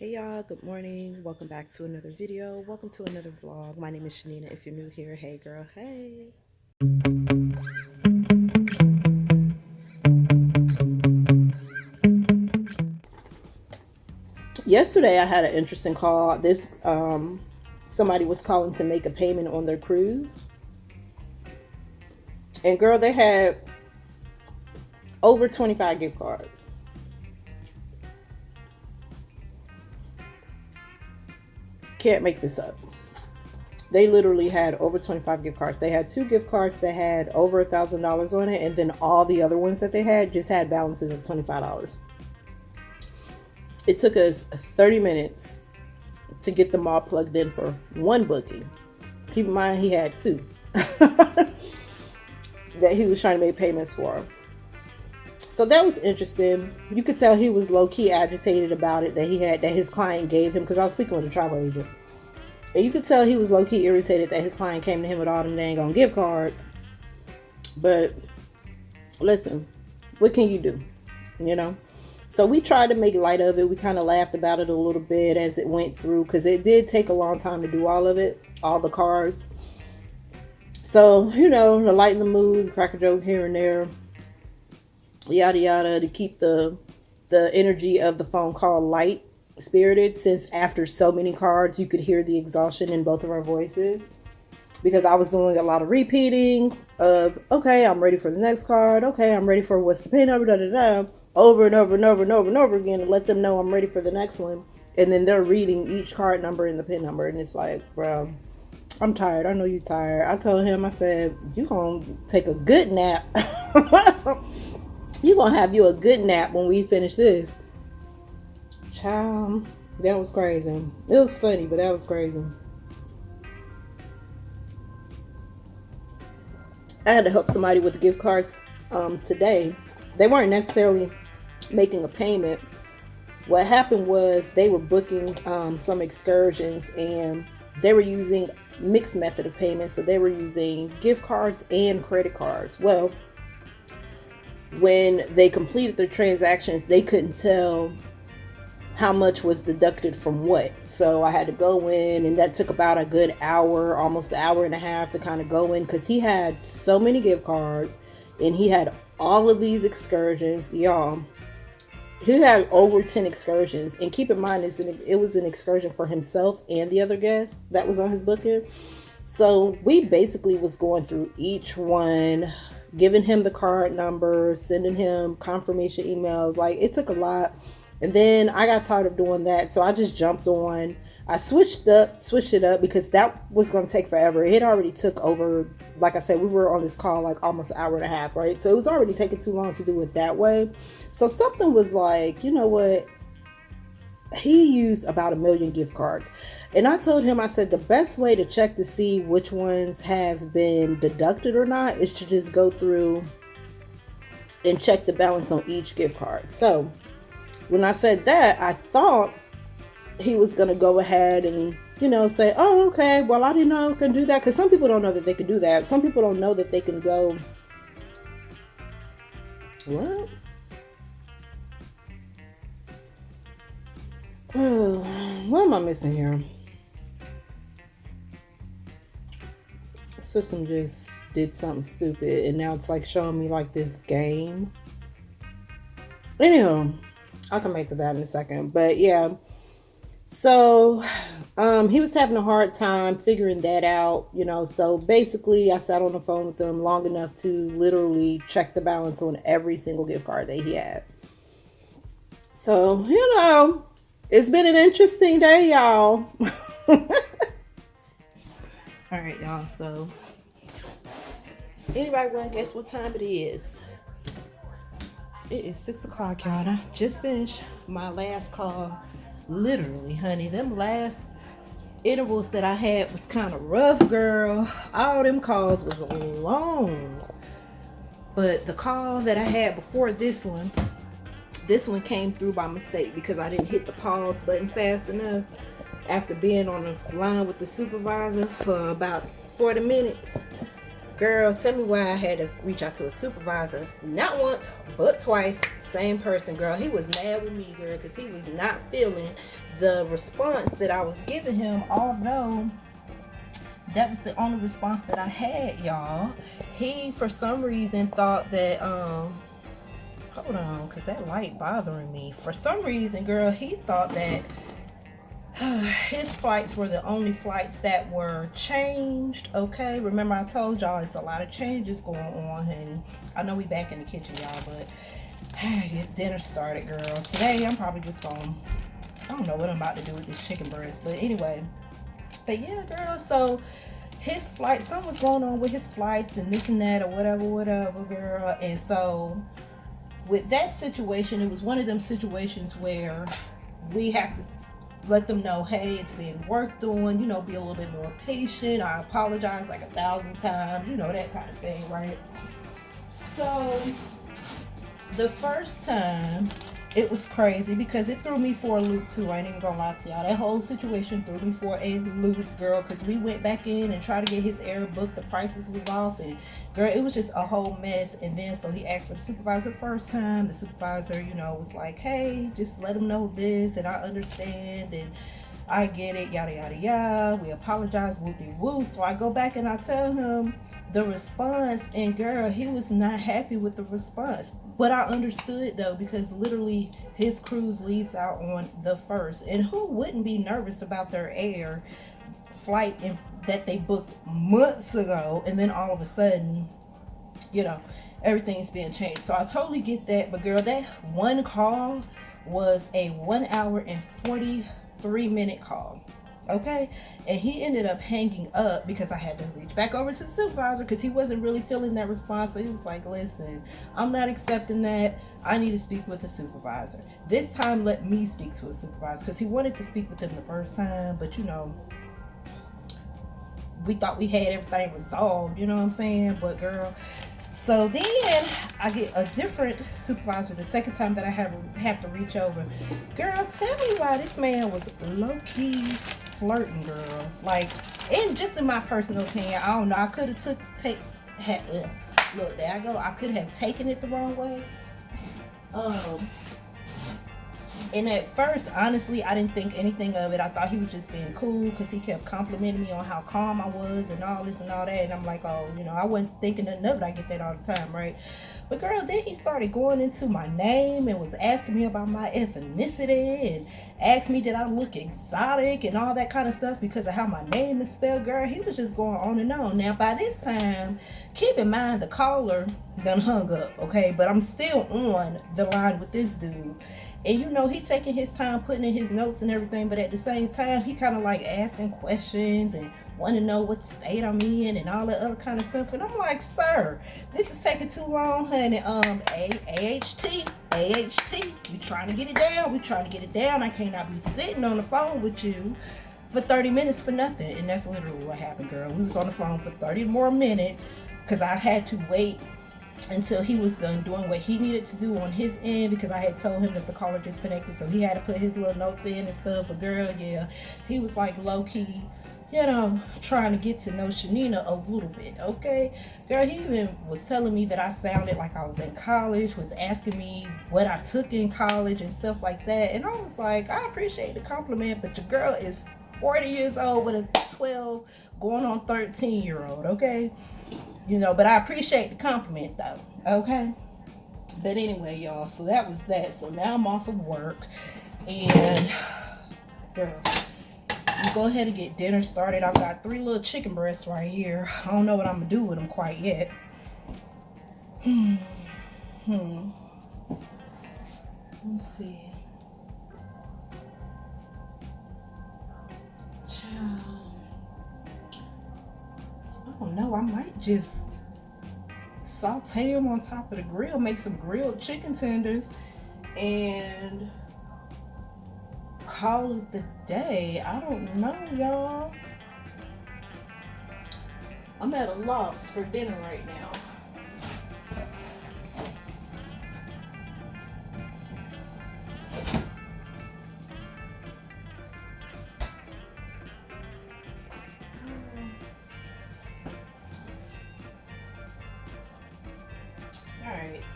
Hey y'all, good morning. Welcome back to another video. Welcome to another vlog. My name is Chanina. If you're new here, hey girl, hey. Yesterday I had an interesting call. Somebody was calling to make a payment on their cruise. And girl, they had over 25 gift cards. Can't make this up. They literally had over 25 gift cards. They had 2 gift cards that had over $1,000 on it, and then all the other ones that they had just had balances of $25. It took us 30 minutes to get them all plugged in for one booking. Keep in mind he had 2 that he was trying to make payments for. So that was interesting. You could tell he was low-key agitated about it that his client gave him, because I was speaking with a travel agent. And you could tell he was low-key irritated that his client came to him with all them dang on gift cards. But listen, what can you do? You know? So we tried to make light of it. We kind of laughed about it a little bit as it went through, because it did take a long time to do all of it, all the cards. So, to lighten the mood, crack a joke here and there, yada yada, to keep the energy of the phone call light spirited, since after so many cards you could hear the exhaustion in both of our voices, because I was doing a lot of repeating of, okay, I'm ready for the next card, okay, I'm ready for what's the pay number, da da da, over and over and over and over and over again, to let them know I'm ready for the next one. And then they're reading each card number and the pin number, and it's like, bro, I'm tired. I know you're tired. I told him, I said, you gonna take a good nap. You gonna have you a good nap when we finish this. Child, that was crazy. It was funny, but that was crazy. I had to help somebody with the gift cards today. They weren't necessarily making a payment. What happened was they were booking some excursions, and they were using mixed method of payment. So they were using gift cards and credit cards. Well, when they completed their transactions, they couldn't tell how much was deducted from what. So I had to go in, and that took about a good hour, almost an hour and a half, to kind of go in, because he had so many gift cards and he had all of these excursions. Y'all, he had over 10 excursions, and keep in mind it was an excursion for himself and the other guest that was on his booking. So we basically was going through each one, giving him the card number, sending him confirmation emails. Like, it took a lot. And then I got tired of doing that, so I just jumped on. I switched it up, because that was going to take forever. It already took over, like I said, we were on this call like almost an hour and a half, right? So it was already taking too long to do it that way. So something was like, you know what? He used about 1 million gift cards. And I told him, I said, the best way to check to see which ones have been deducted or not is to just go through and check the balance on each gift card. So when I said that, I thought he was going to go ahead and, say, oh, okay, well, I didn't know I could do that. Because some people don't know that they can do that. Some people don't know that they can go, what? Oh, what am I missing here? The system just did something stupid, and now it's like showing me like this game. Anyhow, I can make to that in a second. But yeah, so he was having a hard time figuring that out, so basically I sat on the phone with him long enough to literally check the balance on every single gift card that he had. So, it's been an interesting day, y'all. All right, y'all, so anybody want to guess what time it is? It is 6 o'clock, y'all. I just finished my last call. Literally, honey, them last intervals that I had was kind of rough, girl. All them calls was long. But the call that I had before this one came through by mistake, because I didn't hit the pause button fast enough after being on the line with the supervisor for about 40 minutes. Girl, tell me why I had to reach out to a supervisor. Not once, but twice. Same person, girl. He was mad with me, girl, because he was not feeling the response that I was giving him, although that was the only response that I had, y'all. He, for some reason, thought that, hold on, because that light bothering me. For some reason, girl, he thought that his flights were the only flights that were changed. Okay, remember I told y'all it's a lot of changes going on, honey. I know we back in the kitchen, y'all, but get dinner started, girl. Today I'm probably just gonna, I don't know what I'm about to do with this chicken breast, but anyway. But yeah, girl, so his flight, something was going on with his flights and this and that or whatever, girl. And so with that situation, it was one of them situations where we have to let them know, hey, it's being worked on, you know, be a little bit more patient. I apologize like 1,000 times, you know, that kind of thing, right? So the first time, it was crazy because it threw me for a loop too. I ain't even gonna lie to y'all. That whole situation threw me for a loop, girl, because we went back in and tried to get his air booked. The prices was off, and girl, it was just a whole mess. And then so he asked for the supervisor first time. The supervisor, you know, was like, hey, just let him know this, and I understand, and I get it, yada yada yada. We apologize, whoop-de-woo. So I go back and I tell him the response, and girl, he was not happy with the response. But I understood though, because literally his cruise leaves out on the 1st, and who wouldn't be nervous about their air flight that they booked months ago, and then all of a sudden, you know, everything's being changed. So I totally get that. But girl, that one call was a 1 hour and 43-minute call. Okay, and he ended up hanging up because I had to reach back over to the supervisor because he wasn't really feeling that response. So he was like, listen, I'm not accepting that. I need to speak with a supervisor. This time let me speak to a supervisor, because he wanted to speak with him the first time, but you know, we thought we had everything resolved, you know what I'm saying? But girl, so then I get a different supervisor the second time that I have to reach over. Girl, tell me why this man was low-key flirting, girl. Like, and just in my personal opinion, I don't know. I could have look, there I go. I could have taken it the wrong way. And at first, honestly, I didn't think anything of it. I thought he was just being cool because he kept complimenting me on how calm I was and all this and all that. And I'm like, oh, you know, I wasn't thinking nothing of it. I get that all the time, right? But girl, then he started going into my name and was asking me about my ethnicity and asked me did I look exotic and all that kind of stuff because of how my name is spelled, girl. He was just going on and on. Now, by this time, keep in mind the caller done hung up, okay? But I'm still on the line with this dude. And you know, he taking his time putting in his notes and everything, but at the same time, he kind of like asking questions and want to know what state I'm in and all that other kind of stuff. And I'm like, sir, this is taking too long, honey. AHT, we trying to get it down. I cannot be sitting on the phone with you for 30 minutes for nothing. And that's literally what happened, girl. We was on the phone for 30 more minutes because I had to wait until he was done doing what he needed to do on his end, because I had told him that the caller disconnected, so he had to put his little notes in and stuff. But girl, yeah, he was like low-key, you know, trying to get to know Chanina a little bit, okay? Girl, he even was telling me that I sounded like I was in college, was asking me what I took in college and stuff like that. And I was like, I appreciate the compliment, but your girl is 40 years old with a 12 going on 13-year-old, okay? You know, but I appreciate the compliment though, okay? But anyway, y'all, so that was that. So now I'm off of work, and girl, you go ahead and get dinner started. I've got 3 little chicken breasts right here. I don't know what I'm gonna do with them quite yet. Let's see. I don't know, I might just saute them on top of the grill, make some grilled chicken tenders, and call it the day. I don't know, y'all. I'm at a loss for dinner right now.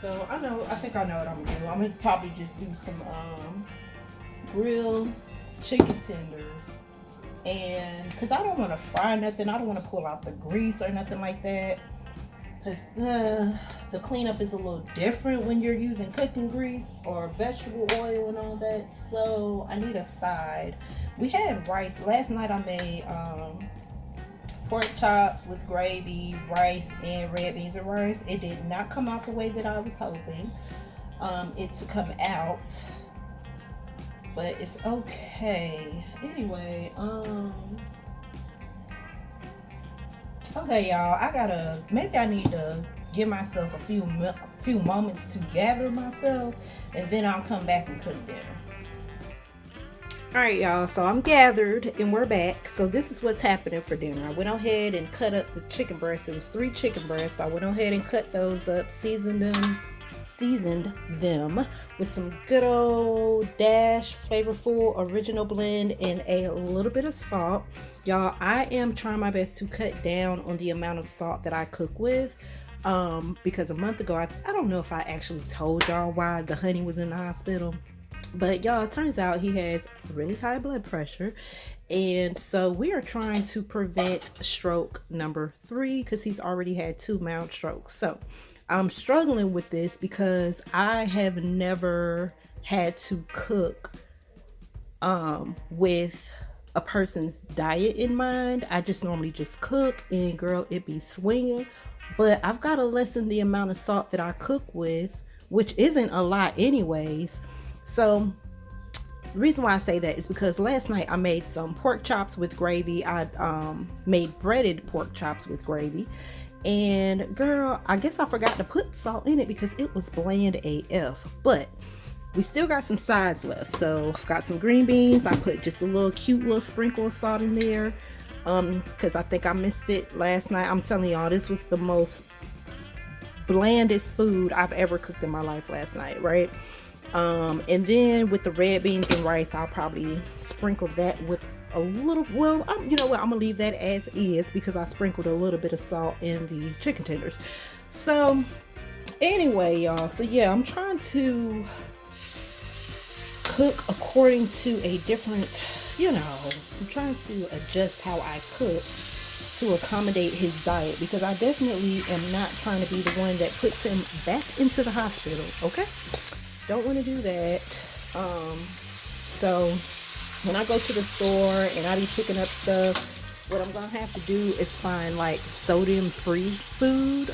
So I think I know what I'm gonna do. I'm gonna probably just do some grilled chicken tenders, and because I don't want to fry nothing, I don't want to pull out the grease or nothing like that, because the cleanup is a little different when you're using cooking grease or vegetable oil and all that. So I need a side. We had rice last night. I made pork chops with gravy, rice, and red beans and rice. It did not come out the way that I was hoping it to come out, but it's okay. Anyway, okay, y'all, maybe I need to give myself a few moments to gather myself, and then I'll come back and cook dinner. All right, y'all, so I'm gathered and we're back. So this is what's happening for dinner. I went ahead and cut up the chicken breasts. It was 3 chicken breasts. I went ahead and cut those up, seasoned them with some good old Dash flavorful original blend and a little bit of salt. Y'all, I am trying my best to cut down on the amount of salt that I cook with, because a month ago, I don't know if I actually told y'all why the honey was in the hospital. But y'all, it turns out he has really high blood pressure, and so we are trying to prevent stroke number 3 because he's already had 2 mild strokes. So I'm struggling with this because I have never had to cook with a person's diet in mind. I just normally just cook, and girl, it be swinging. But I've got to lessen the amount of salt that I cook with, which isn't a lot anyways. So the reason why I say that is because last night I made some pork chops with gravy. I made breaded pork chops with gravy, and girl, I guess I forgot to put salt in it because it was bland AF. But we still got some sides left. So I've got some green beans. I put just a little cute little sprinkle of salt in there because I think I missed it last night. I'm telling y'all, this was the most blandest food I've ever cooked in my life last night, right? And then with the red beans and rice, I'll probably sprinkle that with a little, well, you know what, I'm gonna leave that as is because I sprinkled a little bit of salt in the chicken tenders. So anyway, y'all, so yeah, I'm trying to cook according to a different, I'm trying to adjust how I cook to accommodate his diet, because I definitely am not trying to be the one that puts him back into the hospital. Okay, don't want to do that. So when I go to the store and I be picking up stuff, what I'm gonna have to do is find like sodium free food,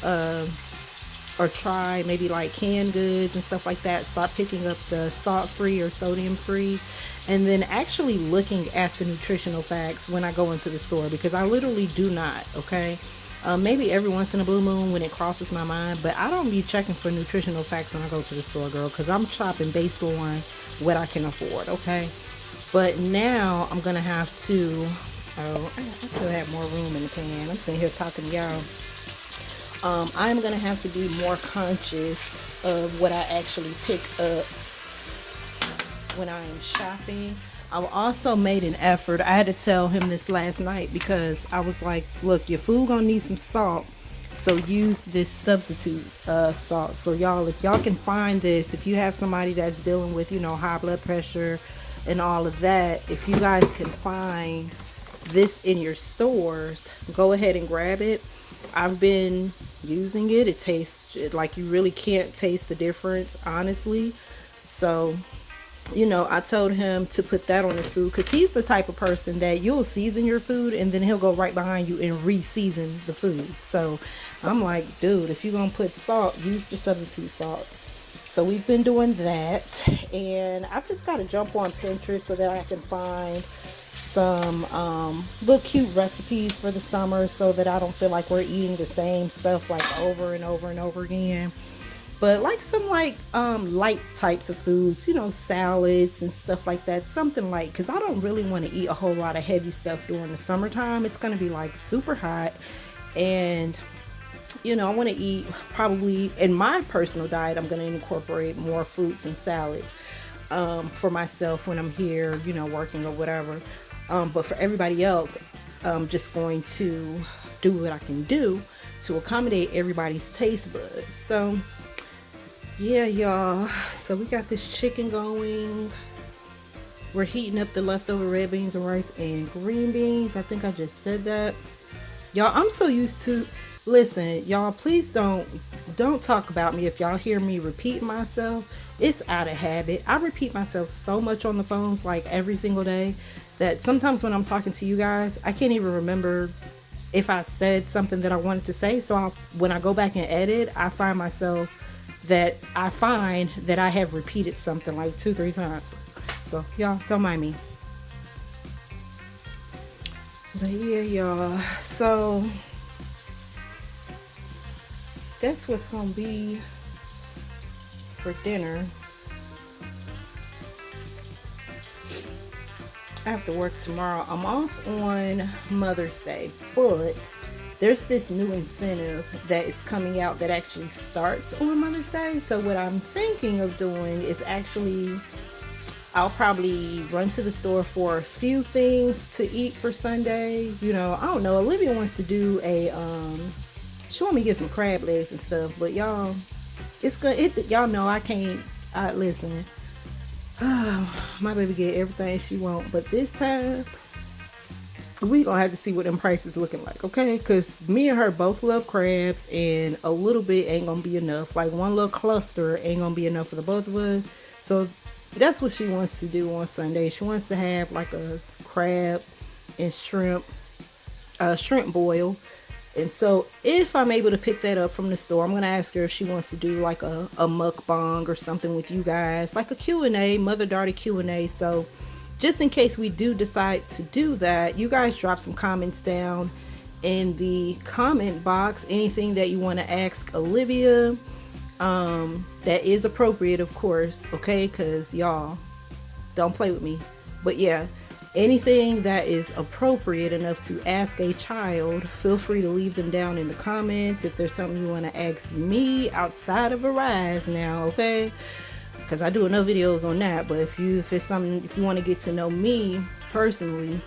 or try maybe like canned goods and stuff like that. Start picking up the salt free or sodium free, and then actually looking at the nutritional facts when I go into the store, because I literally do not. Okay, maybe every once in a blue moon when it crosses my mind, but I don't be checking for nutritional facts when I go to the store, girl, because I'm shopping based on what I can afford. Okay, but now I'm gonna have to, I still have more room in the pan. I'm sitting here talking to y'all. I'm gonna have to be more conscious of what I actually pick up when I am shopping. I also made an effort. I had to tell him this last night because I was like, look, your food gonna need some salt, so use this substitute salt. So y'all, if y'all can find this, if you have somebody that's dealing with, high blood pressure and all of that, if you guys can find this in your stores, go ahead and grab it. I've been using it. It tastes like you really can't taste the difference, honestly. So I told him to put that on his food, because he's the type of person that you'll season your food and then he'll go right behind you and re-season the food. So I'm like, dude, if you're gonna put salt, use the substitute salt. So we've been doing that, and I've just got to jump on Pinterest so that I can find some little cute recipes for the summer, so that I don't feel like we're eating the same stuff like over and over and over again. But like some light types of foods, salads and stuff like that, something light, because I don't really want to eat a whole lot of heavy stuff during the summertime. It's going to be like super hot, and I want to eat, probably in my personal diet, I'm going to incorporate more fruits and salads for myself when I'm here, working or whatever. But for everybody else, I'm just going to do what I can do to accommodate everybody's taste buds. So Yeah, y'all. So we got this chicken going. We're heating up the leftover red beans and rice and green beans. I think I just said that. Y'all, I'm so used to, listen, y'all, please don't talk about me if y'all hear me repeat myself. It's out of habit. I repeat myself so much on the phones like every single day that sometimes when I'm talking to you guys, I can't even remember if I said something that I wanted to say. So when I go back and edit, I find that I have repeated something like 2, 3 times. So y'all don't mind me. But yeah, y'all. So that's what's gonna be for dinner after work tomorrow. I'm off on Mother's Day, but there's this new incentive that is coming out that actually starts on Mother's Day. So what I'm thinking of doing is actually I'll probably run to the store for a few things to eat for Sunday. You know, I don't know. Olivia wants to do she want me to get some crab legs and stuff, but y'all, it's good. Y'all know I can't. I listen. My baby get everything she want, but this time we gonna have to see what them prices looking like, okay? Because me and her both love crabs, and a little bit ain't gonna be enough. Like one little cluster ain't gonna be enough for the both of us. So that's what she wants to do on Sunday. She wants to have like a crab and shrimp boil. And so if I'm able to pick that up from the store, I'm going to ask her if she wants to do like a mukbang or something with you guys, like a Q&A, mother-daughter Q&A. So just in case we do decide to do that, you guys drop some comments down in the comment box. Anything that you want to ask Olivia, that is appropriate, of course, okay? Because y'all, don't play with me. But yeah, anything that is appropriate enough to ask a child, feel free to leave them down in the comments. If there's something you want to ask me outside of Arise now, okay? Because I do enough videos on that. But if you want to get to know me personally,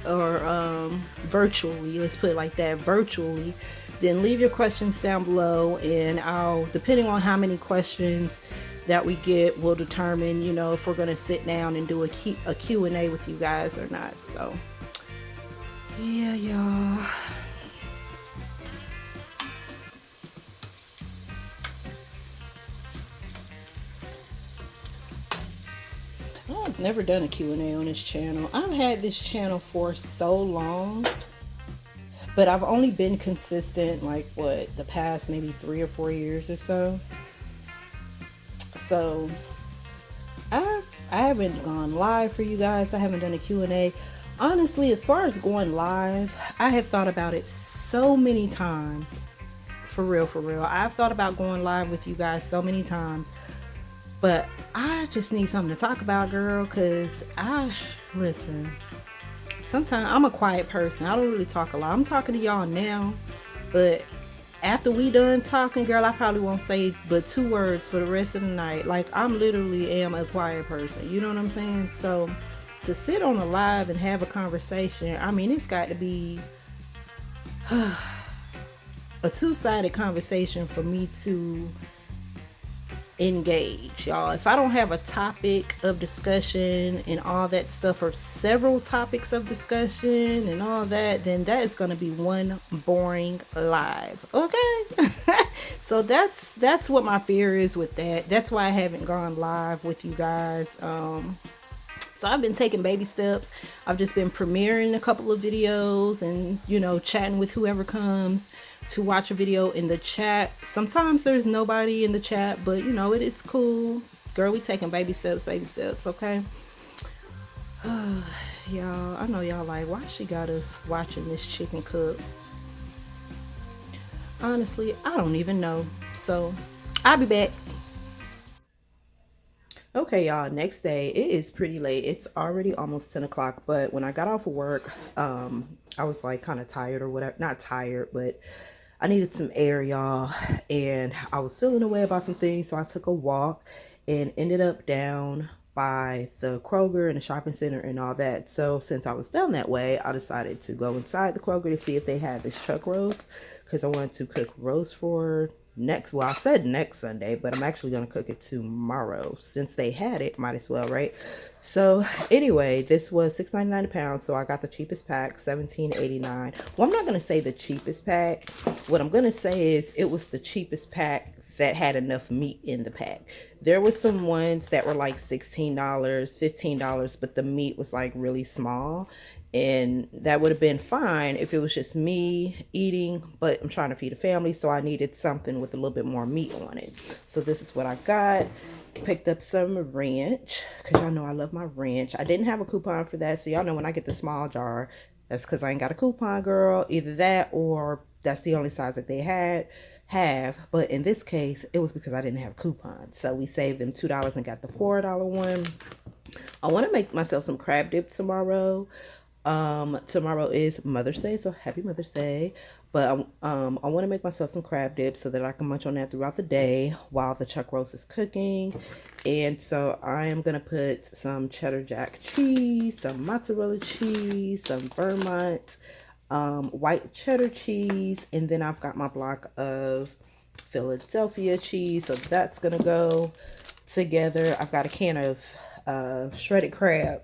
or virtually, let's put it like that, virtually, then leave your questions down below, and I'll, depending on how many questions that we get, will determine, you know, if we're gonna sit down and do a Q&A with you guys or not. So yeah, y'all. I've never done a Q&A on this channel. I've had this channel for so long, but I've only been consistent like what, the past maybe 3 or 4 years or so. So I haven't gone live for you guys. I haven't done a Q&A. Honestly, as far as going live, I have thought about it so many times. For real, for real. I've thought about going live with you guys so many times. But I just need something to talk about, girl, because listen, sometimes I'm a quiet person. I don't really talk a lot. I'm talking to y'all now, but after we done talking, girl, I probably won't say but 2 words for the rest of the night. Like, I'm literally am a quiet person. You know what I'm saying? So to sit on a live and have a conversation, I mean, it's got to be a 2-sided conversation for me to engage, y'all. If I don't have a topic of discussion and all that stuff, or several topics of discussion and all that, then that is going to be one boring live, okay? So that's what my fear is with that. That's why I haven't gone live with you guys. So I've been taking baby steps. I've just been premiering a couple of videos and, you know, chatting with whoever comes to watch a video in the chat. Sometimes there's nobody in the chat, but you know, it is cool. Girl, we taking baby steps, okay? Y'all, I know y'all like, why she got us watching this chicken cook? Honestly, I don't even know. So I'll be back. Okay, y'all, next day. It is pretty late. It's already almost 10 o'clock, but when I got off of work, I was like kind of tired or whatever. Not tired, but I needed some air, y'all, and I was feeling away about some things, so I took a walk and ended up down by the Kroger and the shopping center and all that. So since I was down that way, I decided to go inside the Kroger to see if they had this chuck roast, because I wanted to cook roast for well, I said next Sunday, but I'm actually going to cook it tomorrow. Since they had it, might as well, right? So anyway, this was $6.99 a pound, so I got the cheapest pack, $17.89. Well, I'm not going to say the cheapest pack. What I'm going to say is it was the cheapest pack that had enough meat in the pack. There was some ones that were like $16, $15, but the meat was like really small. And that would have been fine if it was just me eating, but I'm trying to feed a family, so I needed something with a little bit more meat on it. So this is what I got. Picked up some ranch, because y'all know I love my ranch. I didn't have a coupon for that, so y'all know when I get the small jar, that's because I ain't got a coupon, girl. Either that or that's the only size that they have. But in this case, it was because I didn't have coupons. So we saved them $2 and got the $4 one. I want to make myself some crab dip tomorrow. Tomorrow is Mother's Day, so happy Mother's Day. But I want to make myself some crab dip so that I can munch on that throughout the day while the chuck roast is cooking. And so I am gonna put some cheddar jack cheese, some mozzarella cheese, some Vermont white cheddar cheese, and then I've got my block of Philadelphia cheese, so that's gonna go together. I've got a can of shredded crab,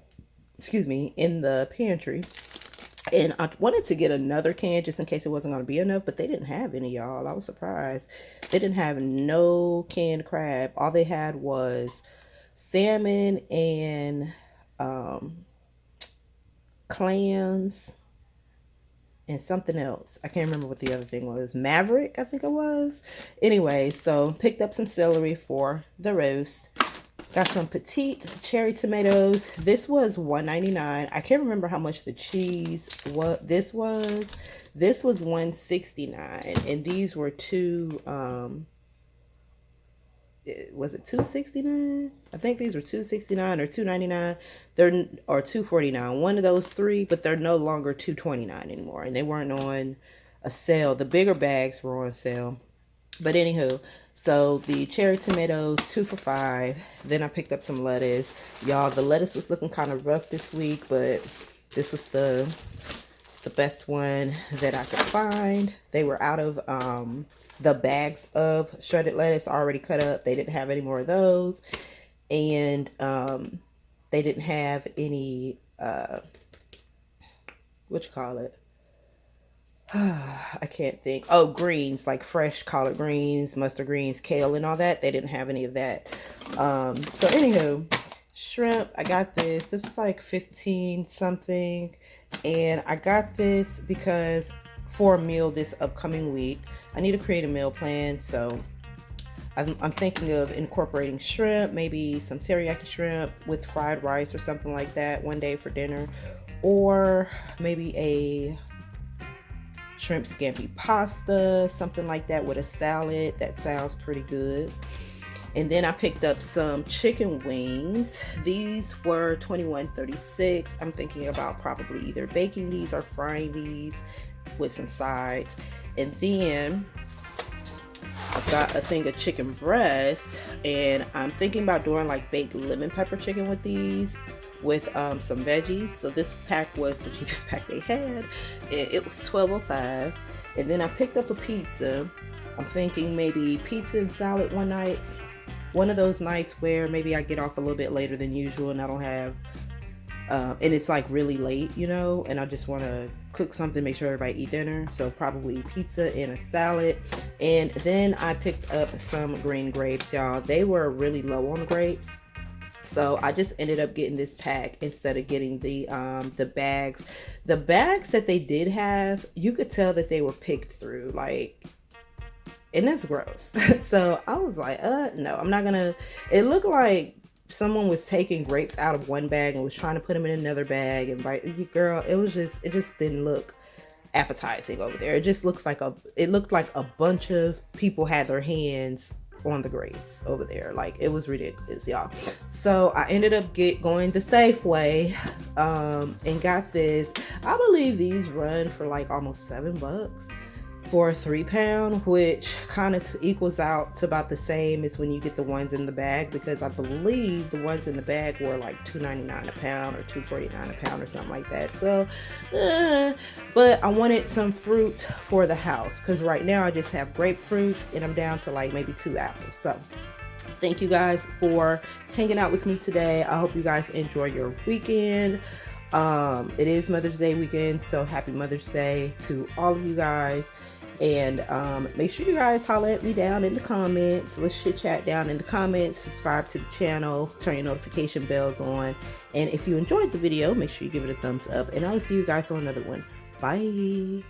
in the pantry, and I wanted to get another can just in case it wasn't going to be enough, but they didn't have any, y'all. I was surprised. They didn't have no canned crab. All they had was salmon and clams and something else. I can't remember what the other thing was. Maverick, I think it was. Anyway, so picked up some celery for the roast. Got some petite cherry tomatoes. This was $1.99. I can't remember how much the cheese this was. This was $1.69, and these were two. Was it $2.69? I think these were $2.69 or $2.99. Or $2.49. One of those three, but they're no longer $2.29 anymore, and they weren't on a sale. The bigger bags were on sale. But anywho, so the cherry tomatoes, 2 for $5. Then I picked up some lettuce. Y'all, the lettuce was looking kind of rough this week, but this was the best one that I could find. They were out of the bags of shredded lettuce already cut up. They didn't have any more of those. And they didn't have any, what you call it? I can't think. Oh, greens, like fresh collard greens, mustard greens, kale, and all that. They didn't have any of that. So anywho, shrimp, I got this. This was like 15 something. And I got this because for a meal this upcoming week, I need to create a meal plan. So I'm thinking of incorporating shrimp, maybe some teriyaki shrimp with fried rice or something like that one day for dinner. Or maybe a shrimp scampi pasta, something like that with a salad. That sounds pretty good. And then I picked up some chicken wings. These were $21.36. I'm thinking about probably either baking these or frying these with some sides. And then I've got a thing of chicken breast, and I'm thinking about doing like baked lemon pepper chicken with these, with some veggies. So this pack was the cheapest pack they had. It was $12.05. And then I picked up a pizza. I'm thinking maybe pizza and salad one night. One of those nights where maybe I get off a little bit later than usual and I don't have and it's like really late, you know, and I just want to cook something, make sure everybody eat dinner. So probably pizza and a salad. And then I picked up some green grapes, y'all. They were really low on the grapes, so I just ended up getting this pack instead of getting the bags. The bags that they did have, you could tell that they were picked through, like, and that's gross. So I was like, no, I'm not gonna. It looked like someone was taking grapes out of one bag and was trying to put them in another bag, and girl, it just didn't look appetizing over there. It just looked like a bunch of people had their hands on the grapes over there. Like, it was ridiculous, y'all. So I ended up going the Safeway and got this. I believe these run for like almost $7. for a 3-pound, which kind of equals out to about the same as when you get the ones in the bag, because I believe the ones in the bag were like $2.99 a pound or $2.49 a pound or something like that. So but I wanted some fruit for the house, because right now I just have grapefruits and I'm down to like maybe 2 apples. So thank you guys for hanging out with me today. I hope you guys enjoy your weekend. It is Mother's Day weekend, so happy Mother's Day to all of you guys. And make sure you guys holler at me down in the comments. Let's chit chat down in the comments. Subscribe to the channel, turn your notification bells on, and if you enjoyed the video, make sure you give it a thumbs up, and I will see you guys on another one. Bye.